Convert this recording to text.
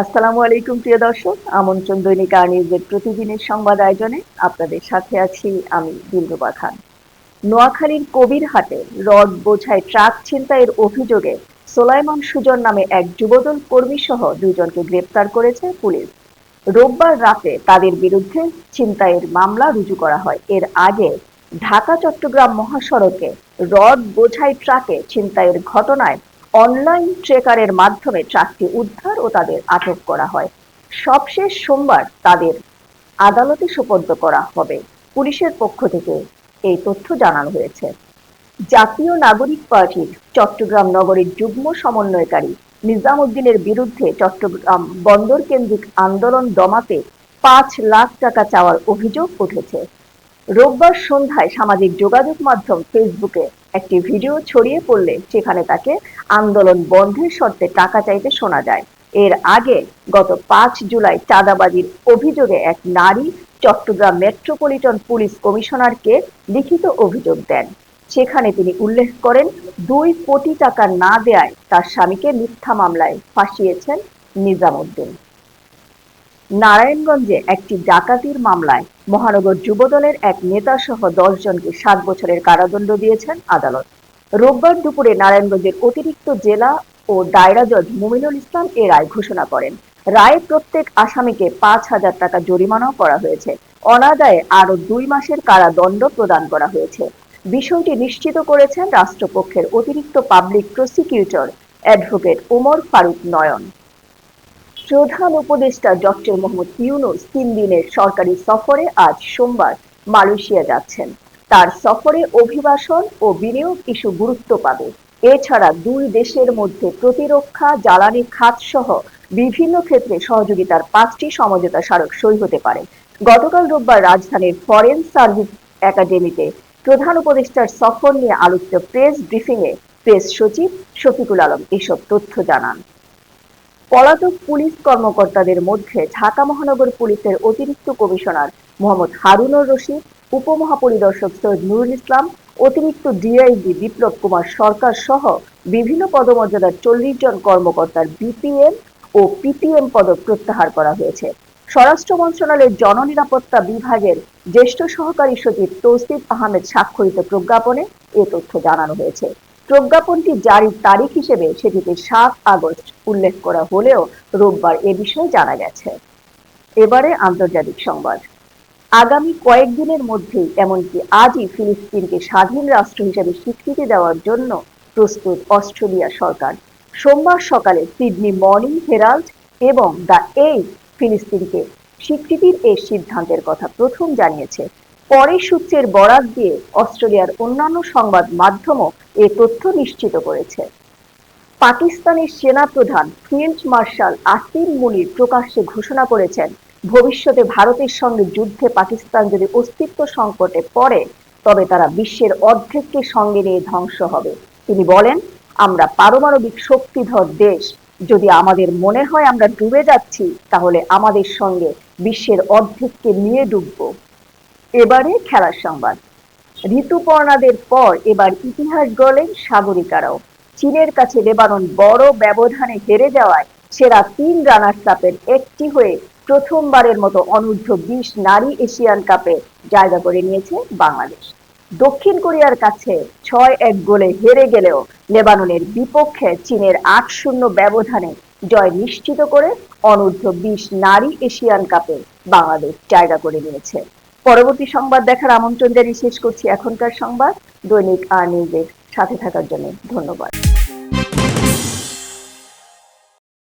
আসসালামু আলাইকুম প্রিয় দর্শক, আমন্ত্রণ দৈনিক আর নিউজের প্রতিদিনের সংবাদ আয়োজনে আপনাদের সাথে আছি আমি দিলরুবা খান। নোয়াখালীর কবিরহাটে রড বোঝাই ট্রাক ছিনতাইয়ের অভিযোগে সোলাইমান সুজন নামে এক যুবদল কর্মী সহ দুইজনকে গ্রেপ্তার করেছে পুলিশ। রোববার রাতে তাদের বিরুদ্ধে ছিনতাইয়ের মামলা রুজু করা হয়। এর আগে ঢাকা চট্টগ্রাম মহাসড়কে রড বোঝাই ট্রাকে ছিনতাইয়ের ঘটনায় অনলাইন ট্রেকারের মাধ্যমে ট্রাকটি উদ্ধার ও তাদের আটক করা হয়। সবশেষ সোমবার তাদের আদালতে সোপর্দ করা হবে। পুলিশের পক্ষ থেকে এই তথ্য জানানো হয়েছে। জাতীয় নাগরিক পার্টির চট্টগ্রাম নগরীর যুগ্ম সমন্বয়কারী নিজামুদ্দিনের বিরুদ্ধে চট্টগ্রাম বন্দর কেন্দ্রিক আন্দোলন দমাতে ৫ লাখ টাকা চাওয়ার অভিযোগ উঠেছে। রোববার সন্ধ্যায় সামাজিক যোগাযোগ মাধ্যম ফেসবুকে একটি ভিডিও ছড়িয়ে পড়লে সেখানে তাকে আন্দোলন বন্ধের শর্তে টাকা চাইতে শোনা যায়। এর আগে গত ৫ জুলাই চাঁদাবাজির অভিযোগে এক নারী চট্টগ্রাম মেট্রোপলিটন পুলিশ কমিশনারকে লিখিত অভিযোগ দেন। সেখানে তিনি উল্লেখ করেন ২ কোটি টাকা না দেয়ায় তার স্বামীকে মিথ্যা মামলায় ফাঁসিয়েছেন নিজামুদ্দিন। নারায়ণগঞ্জে একটি ডাকাতির মামলায় মহানগর যুবদলের এক নেতা সহ ১০ জনকে ৭ বছরের কারাদণ্ড দিয়েছেন আদালত। রোববার দুপুরে নারায়ণগঞ্জের অতিরিক্ত জেলা ও দায়রা জজ মুমিনুল ইসলাম এ রায় ঘোষণা করেন। রায়ে প্রত্যেক আসামিকে ৫,০০০ টাকা জরিমানাও করা হয়েছে। অনাদায়ে আরও ২ মাসের কারাদণ্ড প্রদান করা হয়েছে। বিষয়টি নিশ্চিত করেছেন রাষ্ট্রপক্ষের অতিরিক্ত public prosecutor advocate Omar Faruk Nayan. প্রধান উপদেষ্টা ডক্টর মোহাম্মদ ইউনূস ৩ দিনের সরকারি সফরে আজ সোমবার মালয়েশিয়া যাচ্ছেন। তার সফরে অভিবাসন ও বিনিয়োগ ইস্যু গুরুত্ব পাবে। এছাড়া দুই দেশের মধ্যে প্রতিরক্ষা, জ্বালানি খাত সহ বিভিন্ন ক্ষেত্রে সহযোগিতার ৫টি সমঝোতা স্মারক সই হতে পারে। গতকাল রোববার রাজধানীর ফরেন সার্ভিস একাডেমিতে প্রধান উপদেষ্টার সফর নিয়ে আলোচিত প্রেস ব্রিফিংয়ে প্রেস সচিব শফিকুল আলম এসব তথ্য জানান। পলাতক পুলিশ কর্মকর্তাদের মধ্যে ঢাকা মহানগর পুলিশের অতিরিক্ত কমিশনার মোহাম্মদ হারুনুর রশিদ, উপমহাপরিদর্শক সৈয়দ নুরুল ইসলাম, অতিরিক্ত ডিআইজি বিপ্লব কুমার সরকার সহ বিভিন্ন পদমর্যাদার ৪০ জন কর্মকর্তার বিপিএম ও পিপিএম পদক প্রত্যাহার করা হয়েছে। স্বরাষ্ট্র মন্ত্রণালয়ের জননিরাপত্তা বিভাগের জ্যেষ্ঠ সহকারী সচিব তৌসিফ আহমেদ স্বাক্ষরিত প্রজ্ঞাপনে এ তথ্য জানানো হয়েছে। প্রজ্ঞাপনটি জারির তারিখ হিসেবে সেটিতে ৭ আগস্ট উল্লেখ করা হলেও রোববার এ বিষয়ে জানা গেছে। এবারে আন্তর্জাতিক সংবাদ। আগামী কয়েকদিনের মধ্যেই এমনকি আজই ফিলিস্তিনকে স্বাধীন রাষ্ট্র হিসেবে স্বীকৃতি দেওয়ার জন্য প্রস্তুত অস্ট্রেলিয়া সরকার। সোমবার সকালে সিডনি মর্নিং হেরাল্ড এবং দ্য এইজ ফিলিস্তিনকে স্বীকৃতির এই সিদ্ধান্তের কথা প্রথম জানিয়েছে। পরে সূত্রের বরাত দিয়ে অস্ট্রেলিয়ার অন্যান্য সংবাদ মাধ্যমও এ তথ্য নিশ্চিত করেছে। পাকিস্তানের সেনাপ্রধান ফিল্ড মার্শাল আসিম মুনির প্রকাশ্যে ঘোষণা করেছেন, ভবিষ্যতে ভারতের সঙ্গে যুদ্ধে পাকিস্তান যদি অস্তিত্ব সংকটে পড়ে তবে তারা বিশ্বের অর্ধেককে সঙ্গে নিয়ে ধ্বংস হবে। তিনি বলেন, আমরা পারমাণবিক শক্তিধর দেশ। যদি আমাদের মনে হয় আমরা ডুবে যাচ্ছি তাহলে আমাদের সঙ্গে বিশ্বের অর্ধেককে নিয়ে ডুবব। এবারে খেলার সংবাদ। ঋতুপর্ণাদের পর এবার ইতিহাস গড়লেন সাগরিকারাও। চীনের কাছে লেবানন বড় ব্যবধানে হেরে যাওয়ায় সেরা ৩ রানার্স আপের একটি হয়ে প্রথমবারের মতো অনূর্ধ্ব-২০ নারী এশিয়ান কাপে জায়গা করে নিয়েছে বাংলাদেশ। দক্ষিণ কোরিয়ার কাছে ৬-১ গোলে হেরে গেলেও লেবাননের বিপক্ষে চীনের ৮-০ ব্যবধানে জয় নিশ্চিত করে অনূর্ধ্ব-২০ নারী এশিয়ান কাপে বাংলাদেশ জায়গা করে নিয়েছে। পরবর্তী সংবাদ দেখার আমন্ত্রণ জানিয়ে শেষ করছি এখনকার সংবাদ। দৈনিক আর নিউজের সাথে থাকার জন্য ধন্যবাদ।